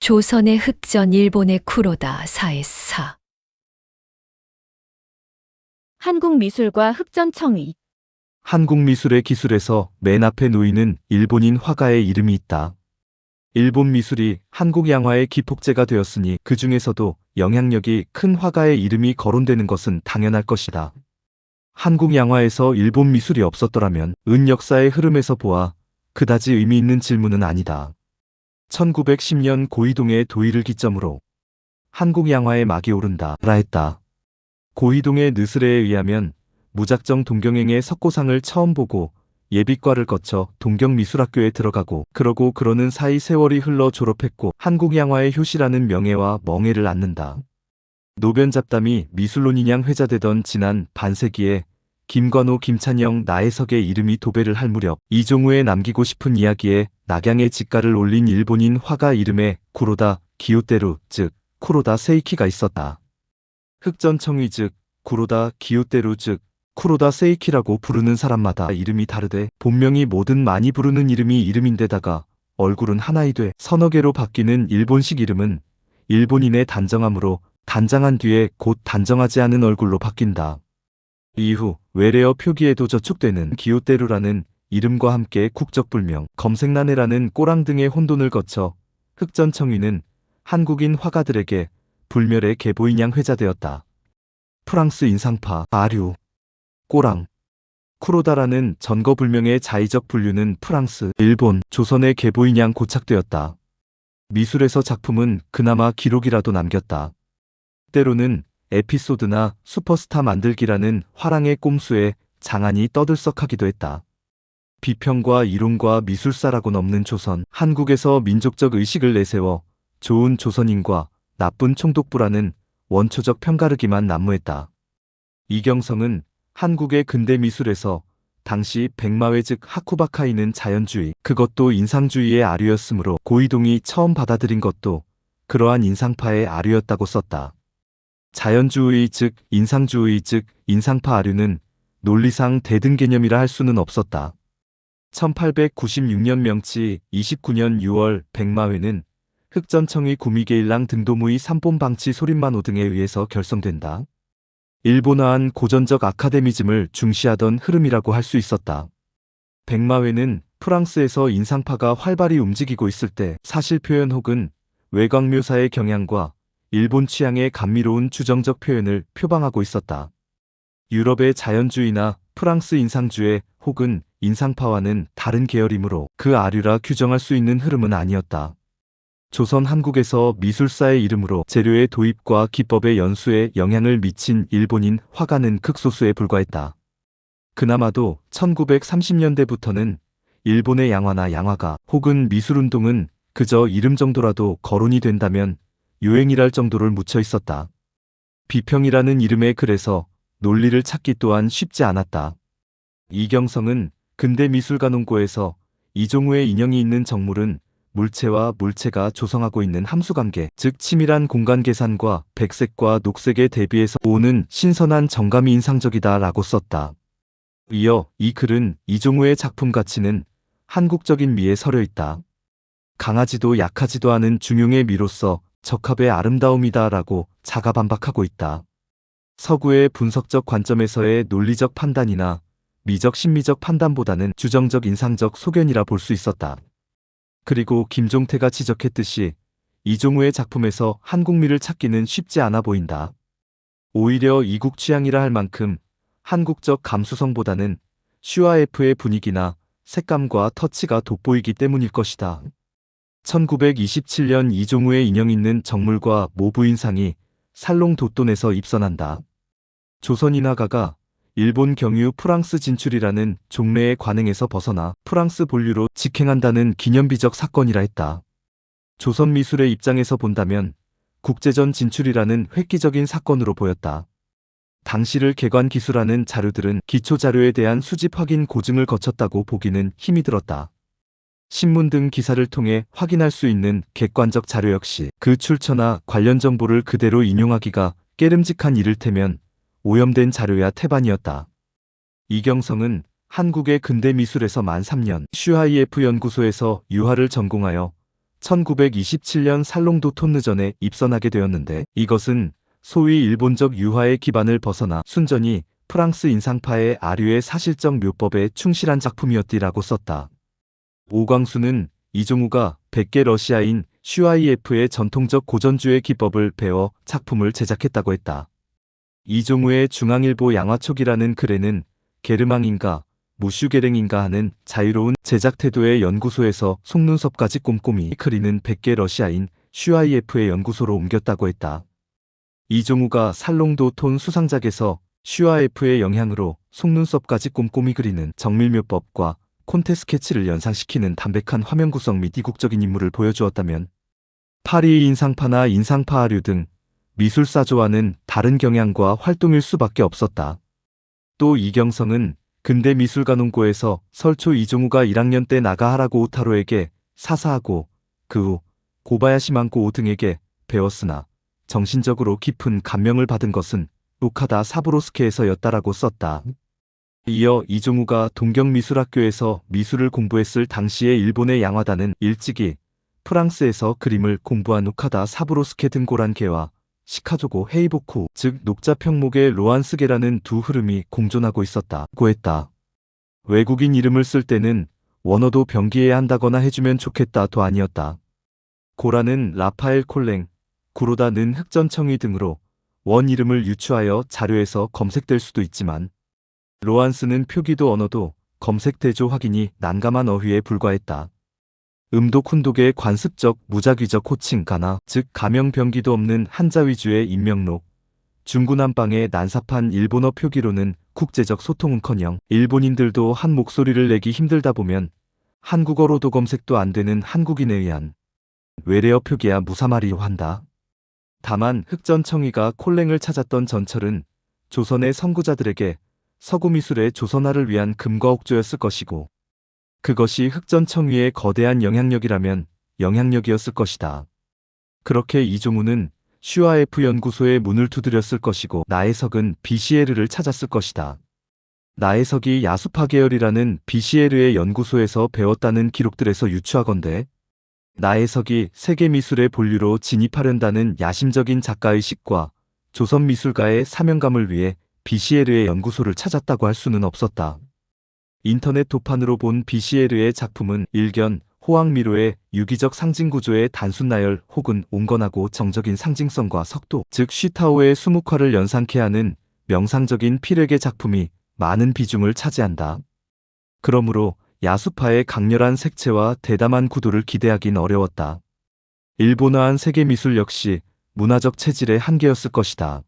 조선의 흑전 일본의 쿠로다 사에사. 한국미술과 흑전청의. 한국미술의 기술에서 맨 앞에 놓이는 일본인 화가의 이름이 있다. 일본 미술이 한국 양화의 기폭제가 되었으니 그 중에서도 영향력이 큰 화가의 이름이 거론되는 것은 당연할 것이다. 한국 양화에서 일본 미술이 없었더라면 은 역사의 흐름에서 보아 그다지 의미 있는 질문은 아니다. 1910년 고이동의 도의를 기점으로 한국 양화의 막이 오른다라 했다. 고이동의 느스레에 의하면 무작정 동경행의 석고상을 처음 보고 예비과를 거쳐 동경미술학교에 들어가고 그러는 사이 세월이 흘러 졸업했고 한국 양화의 효시라는 명예와 멍해를 안는다. 노변 잡담이 미술론인양 회자되던 지난 반세기에 김관호, 김찬영, 나혜석의 이름이 도배를 할 무렵 이종우에 남기고 싶은 이야기에 낙양의 직가를 올린 일본인 화가 이름에 구로다 기요테루 즉 쿠로다 세이키가 있었다. 흑전청의 즉 구로다 기요테루 즉 쿠로다 세이키라고 부르는 사람마다 이름이 다르되 본명이 뭐든 많이 부르는 이름이 이름인데다가 얼굴은 하나이 돼 서너 개로 바뀌는 일본식 이름은 일본인의 단정함으로 단장한 뒤에 곧 단정하지 않은 얼굴로 바뀐다. 이후 외래어 표기에도 저축되는 기요테루라는 이름과 함께 국적불명, 검색란에라는 꼬랑 등의 혼돈을 거쳐 흑전청의는 한국인 화가들에게 불멸의 계보인양 회자되었다. 프랑스 인상파, 아류, 꼬랑, 쿠로다라는 전거불명의 자의적 분류는 프랑스, 일본, 조선의 계보인양 고착되었다. 미술에서 작품은 그나마 기록이라도 남겼다. 때로는 에피소드나 슈퍼스타 만들기라는 화랑의 꼼수에 장안이 떠들썩하기도 했다. 비평과 이론과 미술사라고는 없는 조선, 한국에서 민족적 의식을 내세워 좋은 조선인과 나쁜 총독부라는 원초적 편가르기만 난무했다. 이경성은 한국의 근대 미술에서 당시 백마회 즉 하쿠바카이는 자연주의, 그것도 인상주의의 아류였으므로 고이동이 처음 받아들인 것도 그러한 인상파의 아류였다고 썼다. 자연주의 즉 인상주의 즉 인상파 아류는 논리상 대등 개념이라 할 수는 없었다. 1896년 명치 29년 6월 백마회는 흑전청의 구미계일랑 등도무의 삼본방치 소림만호 등에 의해서 결성된다. 일본화한 고전적 아카데미즘을 중시하던 흐름이라고 할 수 있었다. 백마회는 프랑스에서 인상파가 활발히 움직이고 있을 때 사실표현 혹은 외곽묘사의 경향과 일본 취향의 감미로운 주정적 표현을 표방하고 있었다. 유럽의 자연주의나 프랑스 인상주의 혹은 인상파와는 다른 계열이므로 그 아류라 규정할 수 있는 흐름은 아니었다. 조선 한국에서 미술사의 이름으로 재료의 도입과 기법의 연수에 영향을 미친 일본인 화가는 극소수에 불과했다. 그나마도 1930년대부터는 일본의 양화나 양화가 혹은 미술운동은 그저 이름 정도라도 거론이 된다면 유행이랄 정도를 묻혀 있었다. 비평이라는 이름의 글에서 논리를 찾기 또한 쉽지 않았다. 이경성은 근대미술가논고에서 이종우의 인형이 있는 정물은 물체와 물체가 조성하고 있는 함수관계, 즉 치밀한 공간 계산과 백색과 녹색에 대비해서 오는 신선한 정감이 인상적이다 라고 썼다. 이어 이 글은 이종우의 작품 가치는 한국적인 미에 서려 있다. 강하지도 약하지도 않은 중용의 미로서 적합의 아름다움이다 라고 자가 반박하고 있다. 서구의 분석적 관점에서의 논리적 판단이나 미적 심미적 판단보다는 주정적 인상적 소견이라 볼 수 있었다. 그리고 김종태가 지적했듯이 이종우의 작품에서 한국미를 찾기는 쉽지 않아 보인다. 오히려 이국 취향이라 할 만큼 한국적 감수성보다는 슈아에프의 분위기나 색감과 터치가 돋보이기 때문일 것이다. 1927년 이종우의 인형 있는 정물과 모부인상이 살롱 도톤에서 입선한다. 조선인 화가가 일본 경유 프랑스 진출이라는 종래의 관행에서 벗어나 프랑스 본류로 직행한다는 기념비적 사건이라 했다. 조선 미술의 입장에서 본다면 국제전 진출이라는 획기적인 사건으로 보였다. 당시를 개관기수라는 자료들은 기초자료에 대한 수집 확인 고증을 거쳤다고 보기는 힘이 들었다. 신문 등 기사를 통해 확인할 수 있는 객관적 자료 역시 그 출처나 관련 정보를 그대로 인용하기가 깨름직한 이를테면 오염된 자료야 태반이었다. 이경성은 한국의 근대미술에서 만 3년 슈하이에프 연구소에서 유화를 전공하여 1927년 살롱도 톤느전에 입선하게 되었는데 이것은 소위 일본적 유화의 기반을 벗어나 순전히 프랑스 인상파의 아류의 사실적 묘법에 충실한 작품이었디라고 썼다. 오광수는 이종우가 백계 러시아인 슈아이에프의 전통적 고전주의 기법을 배워 작품을 제작했다고 했다. 이종우의 중앙일보 양화촉이라는 글에는 게르망인가 무슈게랭인가 하는 자유로운 제작 태도의 연구소에서 속눈썹까지 꼼꼼히 그리는 백계 러시아인 슈아이에프의 연구소로 옮겼다고 했다. 이종우가 살롱도 톤 수상작에서 슈아이에프의 영향으로 속눈썹까지 꼼꼼히 그리는 정밀묘법과 콘테 스케치를 연상시키는 담백한 화면 구성 및 이국적인 인물을 보여주었다면 파리 인상파나 인상파 아류 등 미술사조와는 다른 경향과 활동일 수밖에 없었다. 또 이경성은 근대 미술가논고에서 설초 이종우가 1학년 때 나가하라고 오타로에게 사사하고 그 후 고바야시 만고 등에게 배웠으나 정신적으로 깊은 감명을 받은 것은 루카다 사브로스케에서였다라고 썼다. 이어 이종우가 동경미술학교에서 미술을 공부했을 당시에 일본의 양화단은 일찍이 프랑스에서 그림을 공부한 루카다 사브로스케 등고란 개와 시카조고 헤이보쿠 즉 녹자평목의 로안스게라는 두 흐름이 공존하고 있었다고 했다. 외국인 이름을 쓸 때는 원어도 병기해야 한다거나 해주면 좋겠다도 아니었다. 고라는 라파엘 콜랭, 구로다는 흑전청이 등으로 원 이름을 유추하여 자료에서 검색될 수도 있지만 로안스는 표기도 언어도 검색 대조 확인이 난감한 어휘에 불과했다. 음독 훈독의 관습적 무작위적 호칭 가나 즉 가명 병기도 없는 한자 위주의 인명록, 중구난방의 난삽한 일본어 표기로는 국제적 소통은커녕 일본인들도 한 목소리를 내기 힘들다 보면 한국어로도 검색도 안 되는 한국인에 의한 외래어 표기야 무사말이요 한다. 다만 흑전청이가 콜랭을 찾았던 전철은 조선의 선구자들에게 서구미술의 조선화를 위한 금과 옥조였을 것이고 그것이 흑전청위의 거대한 영향력이라면 영향력이었을 것이다. 그렇게 이종우는 슈아에프 연구소의 문을 두드렸을 것이고 나혜석은 비시에르를 찾았을 것이다. 나혜석이 야수파 계열이라는 비시에르의 연구소에서 배웠다는 기록들에서 유추하건대 나혜석이 세계미술의 본류로 진입하려다는 야심적인 작가의식과 조선미술가의 사명감을 위해 비시에르의 연구소를 찾았다고 할 수는 없었다. 인터넷 도판으로 본 비시에르의 작품은 일견, 호황미로의 유기적 상징구조의 단순 나열 혹은 온건하고 정적인 상징성과 석도, 즉 쉬타오의 수묵화를 연상케 하는 명상적인 필획의 작품이 많은 비중을 차지한다. 그러므로 야수파의 강렬한 색채와 대담한 구도를 기대하긴 어려웠다. 일본화한 세계미술 역시 문화적 체질의 한계였을 것이다.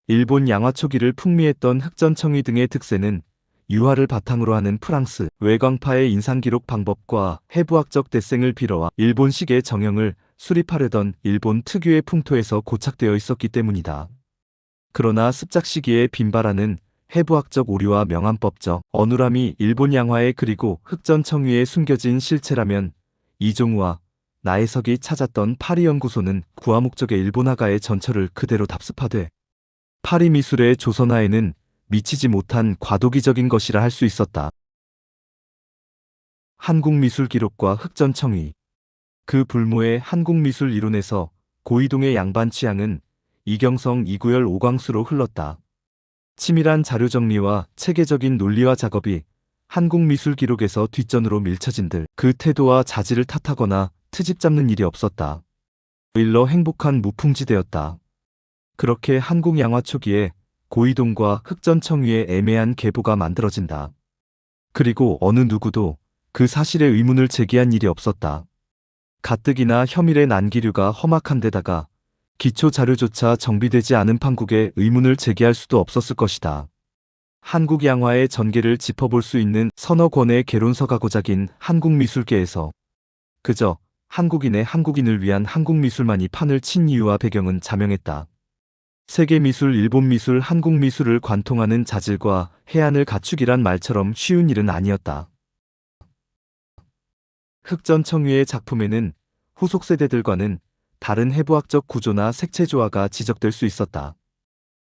일본 양화초기를 풍미했던 흑전청이 등의 특세는 유화를 바탕으로 하는 프랑스 외광파의 인상기록 방법과 해부학적 대생을 빌어와 일본식의 정형을 수립하려던 일본 특유의 풍토에서 고착되어 있었기 때문이다. 그러나 습작 시기에 빈발하는 해부학적 오류와 명암법적 어눌함이 일본 양화에 그리고 흑전청위에 숨겨진 실체라면 이종우와 나혜석이 찾았던 파리 연구소는 구화 목적의 일본화가의 전철을 그대로 답습하되 파리 미술의 조선화에는 미치지 못한 과도기적인 것이라 할 수 있었다. 한국미술기록과 흑전청위. 그 불모의 한국미술 이론에서 고이동의 양반 취향은 이경성 이구열 오광수로 흘렀다. 치밀한 자료정리와 체계적인 논리화 작업이 한국미술기록에서 뒷전으로 밀쳐진들 그 태도와 자질을 탓하거나 트집 잡는 일이 없었다. 일러 행복한 무풍지대였다. 그렇게 한국 양화 초기에 고이동과 흑전청위의 애매한 계보가 만들어진다. 그리고 어느 누구도 그 사실에 의문을 제기한 일이 없었다. 가뜩이나 혐일의 난기류가 험악한 데다가 기초 자료조차 정비되지 않은 판국에 의문을 제기할 수도 없었을 것이다. 한국 양화의 전개를 짚어볼 수 있는 서너 권의 개론서가 고작인 한국미술계에서 그저 한국인의 한국인을 위한 한국미술만이 판을 친 이유와 배경은 자명했다. 세계미술, 일본미술, 한국미술을 관통하는 자질과 해안을 갖추기란 말처럼 쉬운 일은 아니었다. 흑전청위의 작품에는 후속 세대들과는 다른 해부학적 구조나 색채 조화가 지적될 수 있었다.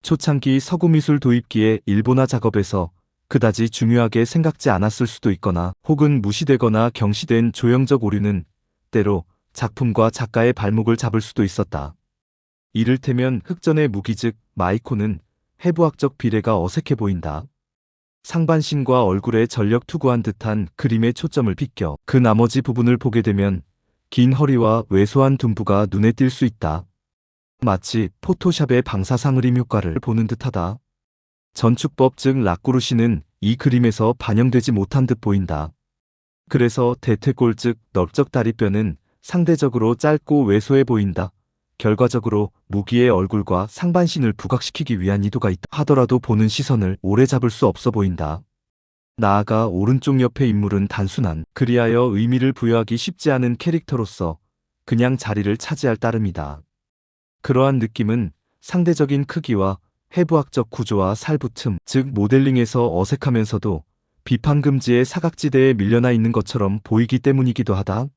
초창기 서구미술 도입기의 일본화 작업에서 그다지 중요하게 생각지 않았을 수도 있거나 혹은 무시되거나 경시된 조형적 오류는 때로 작품과 작가의 발목을 잡을 수도 있었다. 이를테면 흑전의 무기 즉 마이코는 해부학적 비례가 어색해 보인다. 상반신과 얼굴에 전력 투구한 듯한 그림의 초점을 비껴 그 나머지 부분을 보게 되면 긴 허리와 왜소한 둔부가 눈에 띌 수 있다. 마치 포토샵의 방사상흐림 효과를 보는 듯하다. 전축법 즉 라꾸르시는 이 그림에서 반영되지 못한 듯 보인다. 그래서 대퇴골 즉 넓적 다리뼈는 상대적으로 짧고 왜소해 보인다. 결과적으로 무기의 얼굴과 상반신을 부각시키기 위한 의도가 있다 하더라도 보는 시선을 오래 잡을 수 없어 보인다. 나아가 오른쪽 옆의 인물은 단순한, 그리하여 의미를 부여하기 쉽지 않은 캐릭터로서 그냥 자리를 차지할 따름이다. 그러한 느낌은 상대적인 크기와 해부학적 구조와 살붙음, 즉 모델링에서 어색하면서도 비판 금지의 사각지대에 밀려나 있는 것처럼 보이기 때문이기도 하다.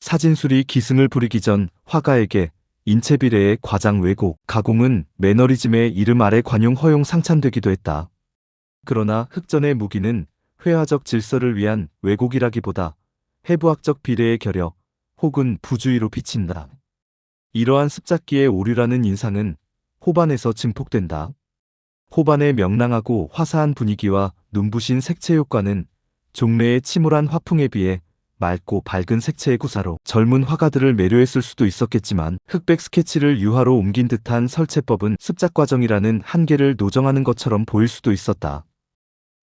사진술이 기승을 부리기 전 화가에게 인체 비례의 과장 왜곡, 가공은 매너리즘의 이름 아래 관용 허용 상찬되기도 했다. 그러나 흑전의 무기는 회화적 질서를 위한 왜곡이라기보다 해부학적 비례의 결여 혹은 부주의로 비친다. 이러한 습작기의 오류라는 인상은 호반에서 증폭된다. 호반의 명랑하고 화사한 분위기와 눈부신 색채 효과는 종래의 침울한 화풍에 비해 맑고 밝은 색채의 구사로 젊은 화가들을 매료했을 수도 있었겠지만 흑백 스케치를 유화로 옮긴 듯한 설체법은 습작 과정이라는 한계를 노정하는 것처럼 보일 수도 있었다.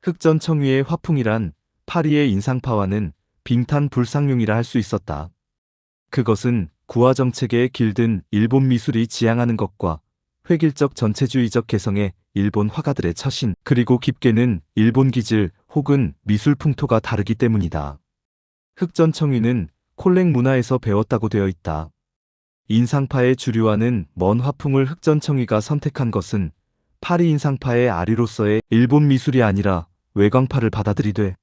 흑전 청위의 화풍이란 파리의 인상파와는 빙탄불상용이라 할 수 있었다. 그것은 구화 정책에 길든 일본 미술이 지향하는 것과 획일적 전체주의적 개성의 일본 화가들의 처신, 그리고 깊게는 일본 기질 혹은 미술 풍토가 다르기 때문이다. 흑전 청위는 콜렉 문화에서 배웠다고 되어 있다. 인상파의 주류와는 먼 화풍을 흑전 청위가 선택한 것은 파리 인상파의 아리로서의 일본 미술이 아니라 외광파를 받아들이되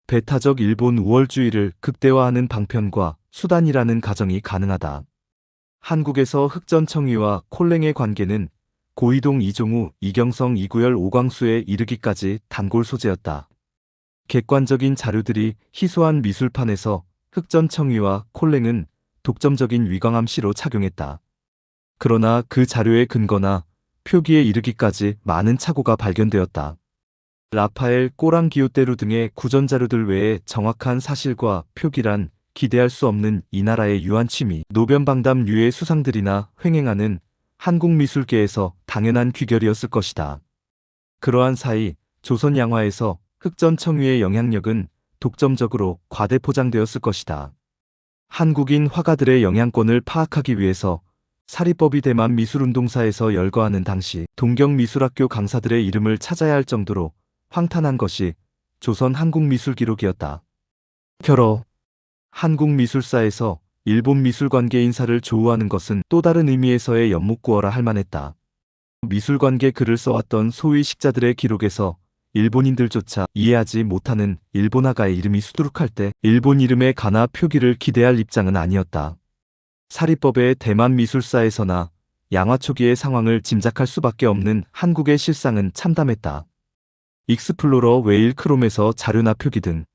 배타적 일본 우월주의를 극대화하는 방편과 수단이라는 가정이 가능하다. 한국에서 흑전 청위와 콜랭의 관계는 고이동 이종우, 이경성, 이구열, 오광수에 이르기까지 단골 소재였다. 객관적인 자료들이 희소한 미술판에서 흑전 청위와 콜랭은 독점적인 위광암시로 착용했다. 그러나 그 자료의 근거나 표기에 이르기까지 많은 착오가 발견되었다. 라파엘, 꼬랑기우테루 등의 구전 자료들 외에 정확한 사실과 표기란 기대할 수 없는 이 나라의 유한 취미, 노변방담류의 수상들이나 횡행하는 한국 미술계에서 당연한 귀결이었을 것이다. 그러한 사이 조선 양화에서 흑전 청위의 영향력은 독점적으로 과대포장되었을 것이다. 한국인 화가들의 영향권을 파악하기 위해서 사리법이 대만 미술운동사에서 열거하는 당시 동경미술학교 강사들의 이름을 찾아야 할 정도로 황탄한 것이 조선 한국미술기록이었다. 결어 한국미술사에서 일본 미술관계 인사를 조우하는 것은 또 다른 의미에서의 연목구어라 할 만했다. 미술관계 글을 써왔던 소위 식자들의 기록에서 일본인들조차 이해하지 못하는 일본 화가의 이름이 수두룩할 때 일본 이름의 가나 표기를 기대할 입장은 아니었다. 사리법의 대만 미술사에서나 양화 초기의 상황을 짐작할 수밖에 없는 한국의 실상은 참담했다. 익스플로러 웨일 크롬에서 자료나 표기 등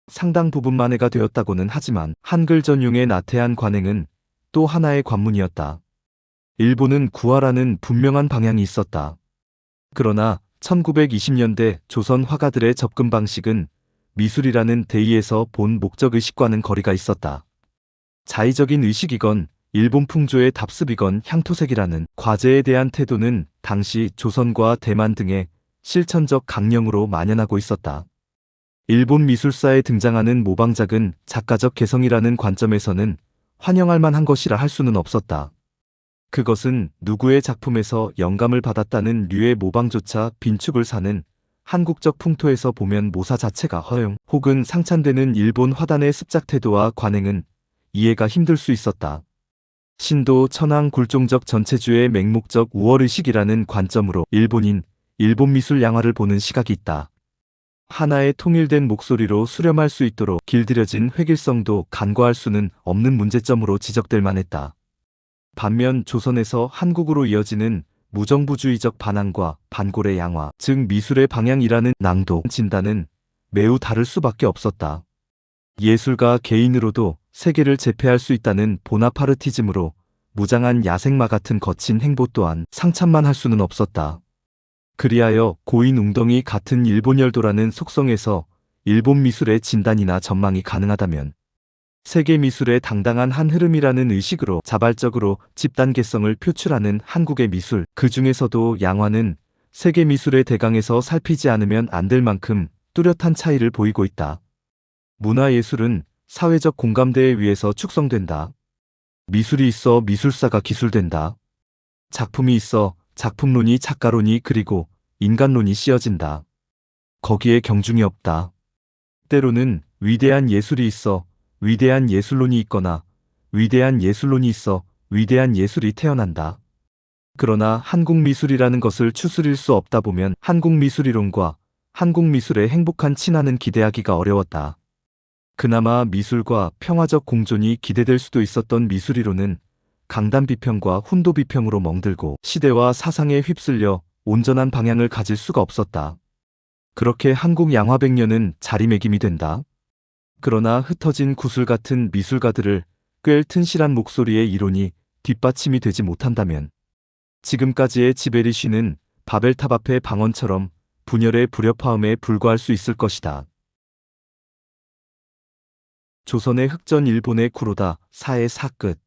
상당 부분 만회가 되었다고는 하지만 한글 전용의 나태한 관행은 또 하나의 관문이었다. 일본은 구화라는 분명한 방향이 있었다. 그러나 1920년대 조선 화가들의 접근 방식은 미술이라는 대의에서 본 목적의식과는 거리가 있었다. 자의적인 의식이건 일본 풍조의 답습이건 향토색이라는 과제에 대한 태도는 당시 조선과 대만 등의 실천적 강령으로 만연하고 있었다. 일본 미술사에 등장하는 모방작은 작가적 개성이라는 관점에서는 환영할 만한 것이라 할 수는 없었다. 그것은 누구의 작품에서 영감을 받았다는 류의 모방조차 빈축을 사는 한국적 풍토에서 보면 모사 자체가 허용 혹은 상찬되는 일본 화단의 습작 태도와 관행은 이해가 힘들 수 있었다. 신도 천황 굴종적 전체주의 맹목적 우월의식이라는 관점으로 일본 미술 양화를 보는 시각이 있다. 하나의 통일된 목소리로 수렴할 수 있도록 길들여진 획일성도 간과할 수는 없는 문제점으로 지적될 만했다. 반면 조선에서 한국으로 이어지는 무정부주의적 반항과 반골의 양화, 즉 미술의 방향이라는 낭독 진단은 매우 다를 수밖에 없었다. 예술가 개인으로도 세계를 제패할 수 있다는 보나파르티즘으로 무장한 야생마 같은 거친 행보 또한 상찬만 할 수는 없었다. 그리하여 고인 웅덩이 같은 일본열도라는 속성에서 일본 미술의 진단이나 전망이 가능하다면 세계 미술의 당당한 한 흐름이라는 의식으로 자발적으로 집단개성을 표출하는 한국의 미술, 그 중에서도 양화는 세계 미술의 대강에서 살피지 않으면 안 될 만큼 뚜렷한 차이를 보이고 있다. 문화예술은 사회적 공감대에 의해서 축성된다. 미술이 있어 미술사가 기술된다. 작품이 있어 작품론이 작가론이 그리고 인간론이 씌어진다. 거기에 경중이 없다. 때로는 위대한 예술이 있어 위대한 예술론이 있거나 위대한 예술론이 있어 위대한 예술이 태어난다. 그러나 한국미술이라는 것을 추스릴 수 없다 보면 한국미술이론과 한국미술의 행복한 친화는 기대하기가 어려웠다. 그나마 미술과 평화적 공존이 기대될 수도 있었던 미술이론은 강단비평과 훈도비평으로 멍들고 시대와 사상에 휩쓸려 온전한 방향을 가질 수가 없었다. 그렇게 한국 양화백년은 자리매김이 된다. 그러나 흩어진 구슬 같은 미술가들을 꿰을 튼실한 목소리의 이론이 뒷받침이 되지 못한다면 지금까지의 지베리쉬는 바벨탑 앞의 방언처럼 분열의 불협화음에 불과할 수 있을 것이다. 조선의 흑전 일본의 쿠로다 사의 사 끝.